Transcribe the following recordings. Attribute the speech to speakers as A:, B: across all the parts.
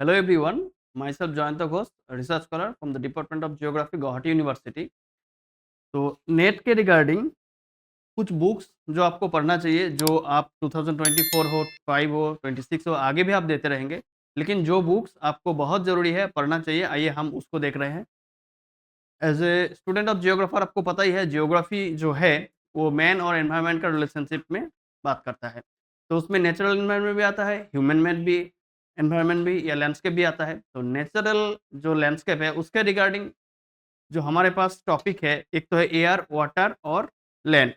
A: Hello everyone, myself Jayanta Ghosh, a research scholar from the Department of Geography, Guwahati University. तो net के regarding कुछ books जो आपको पढ़ना चाहिए, जो आप 2024 हो, 5 हो, 26 हो, आगे भी आप देते रहेंगे। लेकिन जो बुक्स आपको बहुत ज़रूरी है, पढ़ना चाहिए, आइए हम उसको देख रहे हैं। As a student of geographer आपको पता ही है, जियोग्राफी जो है, वो मैन और एनवायरनमेंट का रिलेशनशिप में बात करता है। तो उसमें नेचुरल एनवायरनमेंट भी आता है, ह्यूमन मेड भी एनवायरनमेंट भी या लैंडस्केप भी आता है। तो नेचुरल जो लैंडस्केप है, उसके रिगार्डिंग जो हमारे पास टॉपिक है, एक तो है एयर, वाटर और लैंड।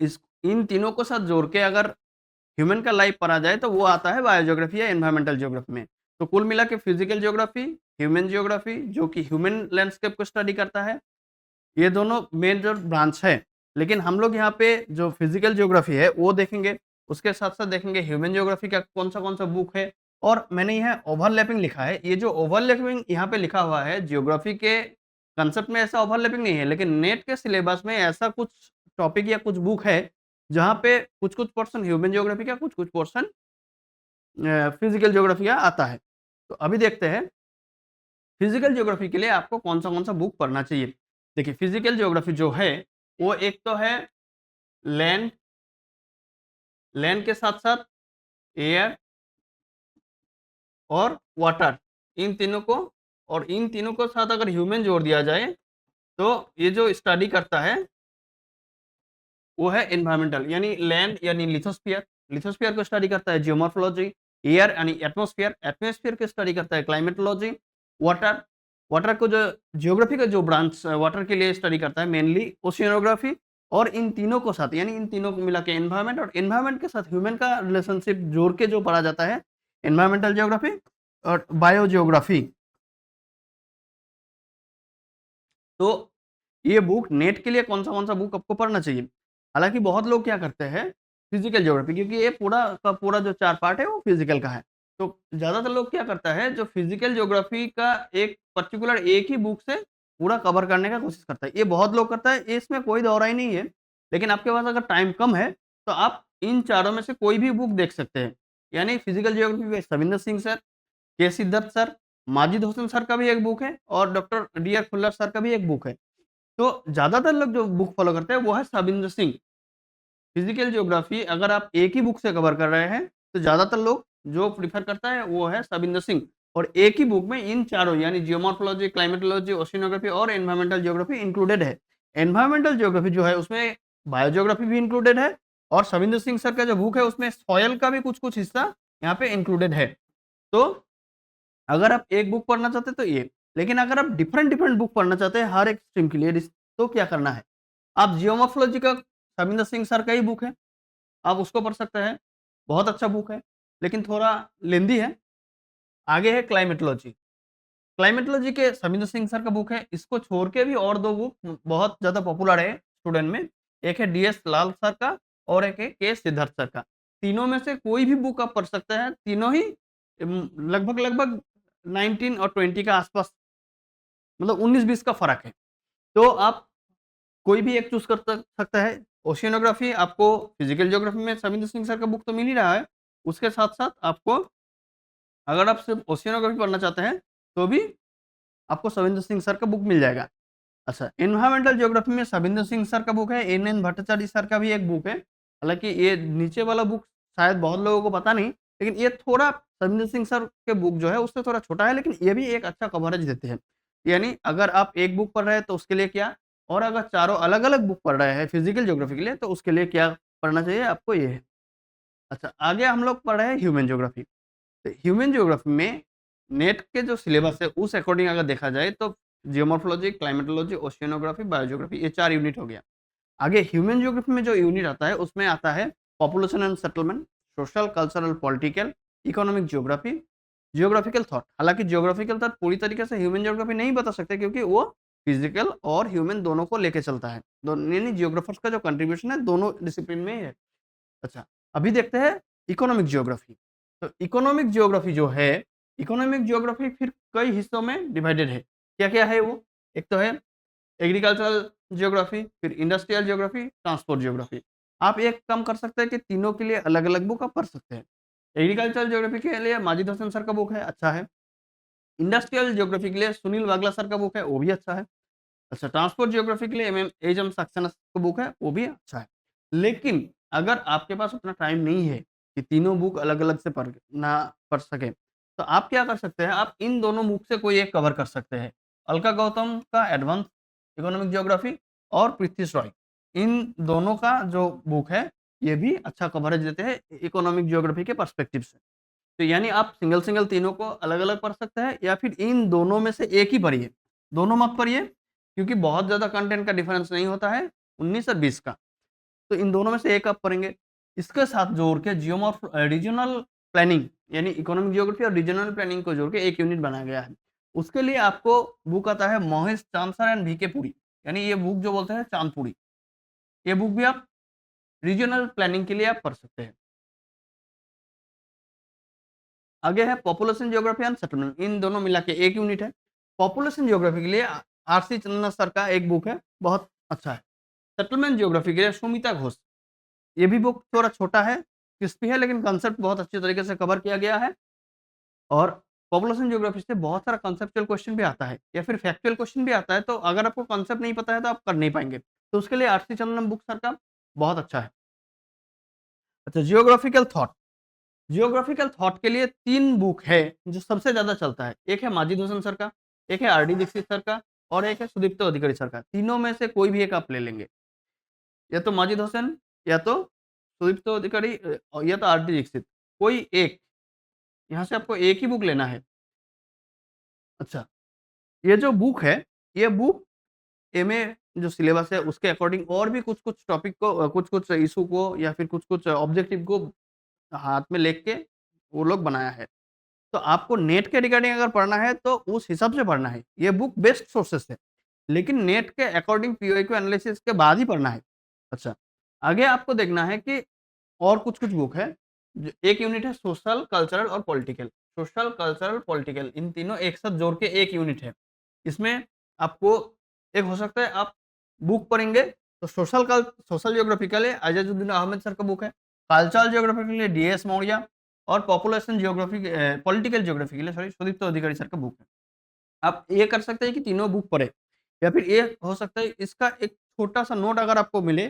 A: इस इन तीनों को साथ जोड़ के अगर ह्यूमन का लाइफ पढ़ा जाए तो वो आता है बायोजियोग्राफी या एनवायरमेंटल जियोग्राफी में। तो कुल मिला के फिजिकल जियोग्राफी, ह्यूमन जियोग्राफी जो कि ह्यूमन लैंडस्केप को स्टडी करता है, ये दोनों मेजर ब्रांच है। लेकिन हम लोग यहाँ पे जो फिजिकल जियोग्राफी है वो देखेंगे, उसके साथ-साथ देखेंगे ह्यूमन जियोग्राफी का कौन-सा बुक है। और मैंने यहाँ ओवरलैपिंग लिखा है, ये जो ओवरलैपिंग यहाँ पे लिखा हुआ है, जियोग्राफी के कांसेप्ट में ऐसा ओवरलैपिंग नहीं है, लेकिन नेट के सिलेबस में ऐसा कुछ टॉपिक या कुछ बुक है, जहाँ पे कुछ-कुछ पोर्शन ह्यूमन जियोग्राफी का, कुछ-कुछ पोर्शन फिजिकल जियोग्राफी का आता है। तो अभी देखते हैं फिजिकल ज्योग्राफी के लिए आपको कौन सा बुक पढ़ना चाहिए। देखिए फिजिकल ज्योग्राफी जो है, वो एक तो है लैंड, लैंड के साथ साथ एयर और वाटर, इन तीनों को, और इन तीनों को साथ अगर ह्यूमन जोड़ दिया जाए तो ये जो स्टडी करता है वो है एनवायरमेंटल, यानी लैंड यानी लिथोस्फियर, लिथोस्फियर को स्टडी करता है जियोमॉर्फोलॉजी। एयर यानी एटमॉस्फेयर, एटमॉस्फेयर को स्टडी करता है क्लाइमेटोलॉजी। वाटर, वाटर को जो जियोग्राफी का जो ब्रांच वाटर के लिए स्टडी करता है मेनली ओशियनोग्राफी। और इन तीनों को साथ यानी इन तीनों को मिला के एनवायरमेंट, और एनवायरमेंट के साथ ह्यूमन का रिलेशनशिप जोड़ के जो पढ़ा जाता है एनवायरमेंटल जियोग्राफी और बायो जियोग्राफी। तो ये बुक नेट के लिए कौन सा बुक आपको पढ़ना चाहिए। हालाँकि बहुत लोग क्या करते हैं, फिज़िकल ज्योग्राफी, क्योंकि ये पूरा का पूरा जो 4 पार्ट है वो फिज़िकल का है। तो ज़्यादातर लोग क्या करता है, जो फिज़िकल ज्योग्राफी का एक पर्टिकुलर एक ही बुक से पूरा कवर करने का कोशिश करता है। ये बहुत लोग करता है, इसमें कोई दोहराई नहीं है। लेकिन आपके पास अगर टाइम कम है, तो आप इन चारों में से कोई भी बुक देख सकते हैं। यानी फिज़िकल ज्योग्राफी में सविंदर सिंह सर, के सिद्धार्थ सर, माजिद हुसैन सर का भी एक बुक है और doctor D R Khullar sir का भी एक बुक है। तो ज़्यादातर लोग जो बुक फ़ॉलो करते हैं वो है शबिंदर सिंह। फिज़िकल ज्योग्राफ़ी अगर आप एक ही बुक से कवर कर रहे हैं, तो ज़्यादातर लोग जो प्रेफ़र करता है वो है शबिंदर सिंह। और एक ही बुक में इन चारों यानी जियोमॉर्फोलॉजी, क्लाइमेटोलॉजी, ओशिनोग्राफ़ी और एनवायरमेंटल ज्योग्राफ़ी इंक्लूडेड है। एनवायरमेंटल ज्योग्राफ़ी जो है उसमें बायोजियोग्राफ़ी भी इंक्लूडेड है, और शबिंदर सिंह सर का जो बुक है उसमें सॉइल का भी कुछ-कुछ हिस्सा यहाँ पे इंक्लूडेड है। तो अगर आप एक बुक पढ़ना चाहते हैं तो ये, लेकिन अगर आप डिफरेंट-डिफरेंट बुक पढ़ना चाहते हैं हर एक स्ट्रीम के लिए तो क्या करना है? आप जियोमॉर्फोलॉजी का शमिंदर सिंह सर का ही बुक है, आप उसको पढ़ सकते हैं। बहुत अच्छा बुक है, लेकिन थोड़ा लेंदी है। आगे है क्लाइमेटोलॉजी। क्लाइमेटोलॉजी के शमिंदर सिंह सर का बुक है, इसको छोड़ के भी और 2 बुक बहुत ज़्यादा पॉपुलर है स्टूडेंट में। एक है डीएस लाल सर का और एक है के सिद्धार्थ सर का। तीनों में से कोई भी बुक आप पढ़ सकते हैं, तीनों ही लगभग-लगभग 19 और 20 के आस-पास, मतलब 19-20 का फ़र्क है। तो आप कोई भी एक चूज़ कर सकता है। ओशियनोग्राफ़ी आपको फिज़िकल ज्योग्राफ़ी में शमिंदर सिंह सर का बुक तो मिल ही रहा है। उसके साथ-साथ आपको अगर आप सिर्फ़ ओशियनोग्राफ़ी पढ़ना चाहते हैं, तो भी आपको शमिंदर सिंह सर का बुक मिल जाएगा। अच्छा, एनवायरमेंटल ज्योग्राफ़ी में शबिंदर सिंह सर का बुक है, एन.एन. भट्टाचार्य सर का भी एक बुक है। हालाँकि ये नीचे वाला बुक शायद बहुत लोगों को पता नहीं, लेकिन ये थोड़ा शबिंदर सिंह सर के बुक जो है उससे थोड़ा छोटा है, लेकिन ये भी एक अच्छा कवरेज देते हैं। यानी अगर आप एक बुक पढ़ रहे हैं तो उसके लिए क्या, और अगर चारों अलग-अलग बुक पढ़ रहे हैं फिज़िकल ज्योग्राफ़ी के लिए तो उसके लिए क्या पढ़ना चाहिए आपको, ये है। अच्छा, आगे हम लोग पढ़ रहे हैं ह्यूमन ज्योग्राफ़ी। तो ह्यूमन ज्योग्राफी में नेट के जो सिलेबस है उस अकॉर्डिंग अगर देखा जाए तो जियोमॉर्फोलॉजी, क्लाइमेटोलॉजी, ओशियनोग्राफी, बायोजियोग्राफी, ये 4 यूनिट हो गया। आगे ह्यूमन ज्योग्राफी में जो यूनिट आता है उसमें आता है population and settlement, social, cultural, political, economic geography, geographical thought. हालाँकि जियोग्राफिकल थॉट पूरी तरीके से ह्यूमन ज्योग्राफी नहीं बता सकते, क्योंकि वो फिजिकल और ह्यूमन दोनों को लेके चलता है। दोनों यानी जियोग्राफर्स का जो कंट्रीब्यूशन है दोनों डिसिप्लिन में ही है। अच्छा, अभी देखते हैं इकोनॉमिक ज्योग्राफी। तो इकोनॉमिक ज्योग्राफी जो है, इकोनॉमिक ज्योग्राफी फिर कई हिस्सों में डिवाइडेड है। क्या-क्या है वो? एक तो है एग्रीकल्चरल ज्योग्राफी, फिर इंडस्ट्रियल ज्योग्राफी, ट्रांसपोर्ट ज्योग्राफी। आप एक काम कर सकते हैं कि तीनों के लिए अलग-अलग बुक आप पढ़ सकते हैं। एग्रीकल्चरल ज्योग्राफी के लिए माजिद हसन सर का बुक है, अच्छा है। इंडस्ट्रियल ज्योग्राफी के लिए सुनील वागला सर का बुक है, वो भी अच्छा है। अच्छा, ट्रांसपोर्ट ज्योग्राफी के लिए एमएम एजम सक्सेना का बुक है, वो भी अच्छा है। लेकिन अगर आपके पास उतना टाइम नहीं है कि तीनों बुक अलग-अलग से पढ़ सकें, तो आप क्या कर सकते हैं, आप इन दोनों बुक से कोई एक कवर कर सकते हैं। अलका गौतम का एडवांस इकोनॉमिक ज्योग्राफी और पृथ्वीश रॉय, इन दोनों का जो बुक है, ये भी अच्छा कवरेज देते हैं इकोनॉमिक ज्योग्राफी के पर्सपेक्टिव से। तो यानी आप सिंगल-सिंगल तीनों को अलग-अलग पढ़ सकते हैं या फिर इन दोनों में से एक ही पढ़िए। दोनों मत पढ़िए क्योंकि बहुत ज़्यादा कंटेंट का डिफरेंस नहीं होता है 19 और 20 का। तो इन दोनों में से एक आप पढ़ेंगे। इसके साथ जोड़ के रीजनल प्लानिंग यानी इकोनॉमिक ज्योग्राफी और रीजनल प्लानिंग को जोड़ के एक यूनिट बनाया गया है। उसके लिए आपको बुक आता है मोहित चांसर एंड वीके पुरी, यानी ये बुक जो बोलते हैं चांदपुरी। ये बुक भी आप रीजनल प्लानिंग के लिए आप पढ़ सकते हैं। आगे है पॉपुलेशन ज्योग्राफी एंड सेटलमेंट, इन दोनों मिला के एक यूनिट है। पॉपुलेशन ज्योग्राफी के लिए आरसी चंद्रन सर का एक बुक है, बहुत अच्छा है। सेटलमेंट ज्योग्राफी के लिए सुमिता घोष, ये भी बुक थोड़ा छोटा है, क्रिस्पी है, लेकिन कंसेप्ट बहुत अच्छी तरीके से कवर किया गया है। और पॉपुलेशन ज्योग्राफी से बहुत सारा कंसेप्चुअल क्वेश्चन भी आता है या फिर फैक्चुअल क्वेश्चन भी आता है, तो अगर आपको कंसेप्ट नहीं पता है तो आप कर नहीं पाएंगे, तो उसके लिए आरसी चंद्रन बुक सर का बहुत अच्छा है। अच्छा, जियोग्राफिकल थॉट के लिए 3 बुक है जो सबसे ज़्यादा चलता है। एक है माजिद हुसैन सर का, एक है आरडी दीक्षित सर का और एक है सुदीप्त अधिकारी सर का। तीनों में से कोई भी एक आप ले लेंगे। या तो माजिद हुसैन या तो सुदीप्त अधिकारी या तो आरडी दीक्षित। कोई एक, यहाँ से आपको एक ही बुक लेना है। अच्छा, ये जो बुक है, ये बुक एमए जो सिलेबस है उसके अकॉर्डिंग और भी कुछ-कुछ टॉपिक को कुछ-कुछ इश्यू को या फिर कुछ-कुछ ऑब्जेक्टिव को हाथ में लेके वो लोग बनाया है। तो आपको नेट के रिगार्डिंग अगर पढ़ना है तो उस हिसाब से पढ़ना है। ये बुक बेस्ट सोर्सेस है। लेकिन नेट के अकॉर्डिंग पीओक्यू एनालिसिस के बाद ही पढ़ना है। अच्छा, आगे आपको देखना है कि और कुछ-कुछ बुक है। ज एक यूनिट है सोशल, कल्चरल और पॉलिटिकल। सोशल, कल्चरल, पॉलिटिकल इन तीनों एक साथ जोड़ के एक यूनिट है। इसमें आपको एक हो सकता है आप बुक पढ़ेंगे तो सोशल ज्योग्राफी के लिए अज़ाजुद्दीन अहमद सर का बुक है। कल्चरल ज्योग्राफी के लिए डीएस मौर्य और पॉपुलेशन ज्योग्राफी पॉलिटिकल ज्योग्राफी के लिए सॉरी सुदीप्त अधिकारी सर का बुक है। आप ये कर सकते हैं कि तीनों बुक पढ़ें या फिर ये हो सकता है इसका एक छोटा-सा नोट अगर आपको मिले,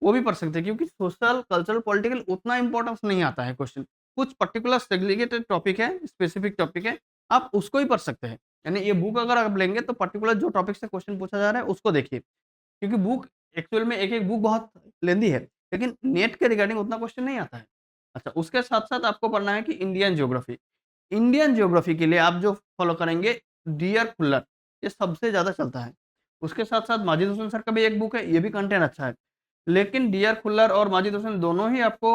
A: वो भी पढ़ सकते हैं क्योंकि सोशल, कल्चरल, पॉलिटिकल उतना इम्पोर्टेंस नहीं आता है क्वेश्चन। कुछ पर्टिकुलर सेग्रीगेटेड टॉपिक है, स्पेसिफिक टॉपिक है, आप उसको ही पढ़ सकते हैं। यानी ये बुक अगर आप लेंगे तो पर्टिकुलर जो टॉपिक से क्वेश्चन पूछा जा रहा है उसको देखिए। क्योंकि बुक एक्चुअल में एक-एक बुक बहुत लेंदी है, लेकिन नेट के रिगार्डिंग उतना क्वेश्चन नहीं आता है। अच्छा, उसके साथ-साथ आपको पढ़ना है कि इंडियन ज्योग्राफी। इंडियन ज्योग्राफी के लिए आप जो फॉलो करेंगे डियर खुल्लर, ये सबसे ज़्यादा चलता है। उसके साथ-साथ माजिद हुसैन सर का भी एक बुक है, ये भी कंटेंट अच्छा है। लेकिन डियर खुल्लर और माजिद हुसैन दोनों ही आपको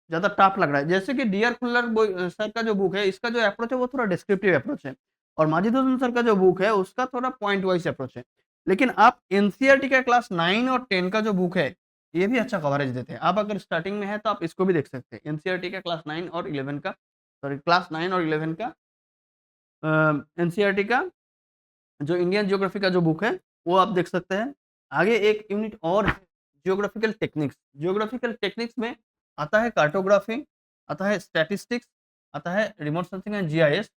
A: ज़्यादा टफ लग रहा है। जैसे कि डियर खुल्लर सर का जो बुक है, इसका जो अप्रोच है वो थोड़ा डिस्क्रिप्टिव अप्रोच है और माजिद हुसैन सर का जो बुक है, उसका थोड़ा पॉइंट वाइज़ अप्रोच है। लेकिन आप एनसीईआरटी का क्लास 9 और 10 का जो बुक है, ये भी अच्छा कवरेज देते हैं। आप अगर स्टार्टिंग में हैं, तो आप इसको भी देख सकते हैं। एनसीईआरटी का क्लास 9 और 11 का सॉरी क्लास 9 और 11 का एनसीईआरटी का जो इंडियन ज्योग्राफी का जो बुक है, वो आप देख सकते हैं। आगे एक यूनिट और है ज्योग्राफिकल टेक्निक्स। ज्योग्राफिकल टेक्निक्स में आता है कार्टोग्राफी, आता है स्टैटिस्टिक्स, आता है रिमोट सेंसिंग एंड जीआईएस।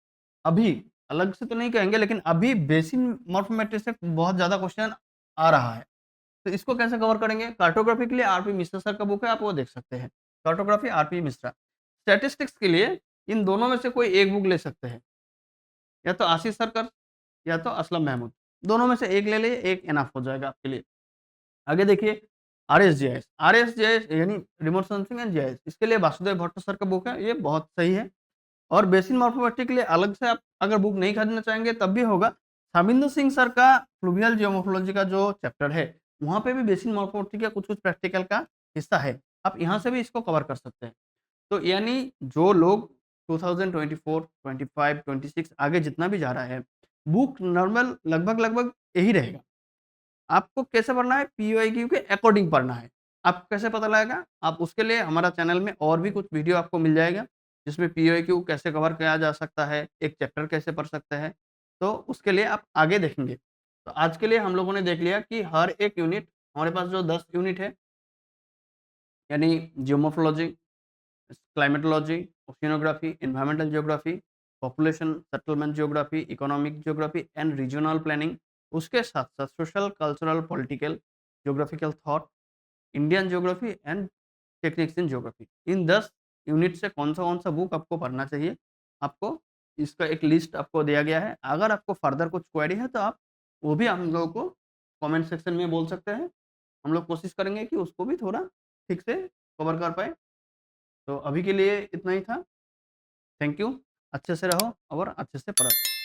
A: अभी अलग से तो नहीं कहेंगे लेकिन अभी बेसिक मॉर्फोमेट्रिक्स से बहुत ज़्यादा क्वेश्चन आ रहा है। तो इसको कैसे कवर करेंगे? कार्टोग्राफी के लिए आरपी मिश्रा सर का बुक है, आप वो देख सकते हैं। Cartography RP Mishra. स्टैटिस्टिक्स के लिए इन दोनों में से कोई एक बुक ले सकते हैं। या तो आशीष सरकर या तो असलम महमूद। दोनों में से एक ले लिए, एक इनफ हो जाएगा आपके लिए। आगे देखिए आरएसजीआईएस। आरएसजीआईएस यानी रिमोट सेंसिंग एंड जीआईएस, इसके लिए वासुदेव भट्ट सर का बुक है, ये बहुत सही है। और बेसिक मॉर्फोमेट्री के लिए अलग से आप अगर बुक नहीं खरीदना चाहेंगे तब भी होगा। शामिंदर सिंह सर का फ्लूवियल जियोमॉर्फोलॉजी का जो चैप्टर है, वहाँ पे भी बेसिक मॉर्फोमेट्री का कुछ-कुछ प्रैक्टिकल का हिस्सा है। आप यहाँ से भी इसको कवर कर सकते हैं। तो यानी जो लोग 2024, 25, 26 आगे जितना भी जा रहा है, बुक नॉर्मल लगभग-लगभग यही रहेगा। आपको कैसे पढ़ना है? पीओआईक्यू के अकॉर्डिंग पढ़ना है। आपको कैसे पता लगेगा? आप उसके लिए हमारा चैनल में और भी कुछ वीडियो आपको मिल जाएगा, जिसमें पीओआईक्यू कैसे कवर किया जा सकता है, एक चैप्टर कैसे पढ़ सकते हैं, तो उसके लिए आप आगे देखेंगे। तो आज के लिए हम लोगों ने देख लिया कि हर एक यूनिट हमारे पास जो 10 यूनिट है, यानी geomorphology, climatology, oceanography, environmental geography, population settlement geography, economic geography and regional planning. उसके साथ-साथ social, cultural, political, geographical thought, Indian geography and techniques in geography. In 10 unit से कौन सा बुक आपको पढ़ना चाहिए, आपको इसका एक लिस्ट आपको दिया गया है। अगर आपको फर्दर कुछ क्वेरी है तो आप वो भी हम लोगों को कमेंट सेक्शन में बोल सकते हैं। हम लोग कोशिश करेंगे कि उसको भी थोड़ा ठीक से कवर कर पाएँ। तो अभी के लिए इतना ही था। Thank you. अच्छे से रहो और अच्छे से पढ़ो।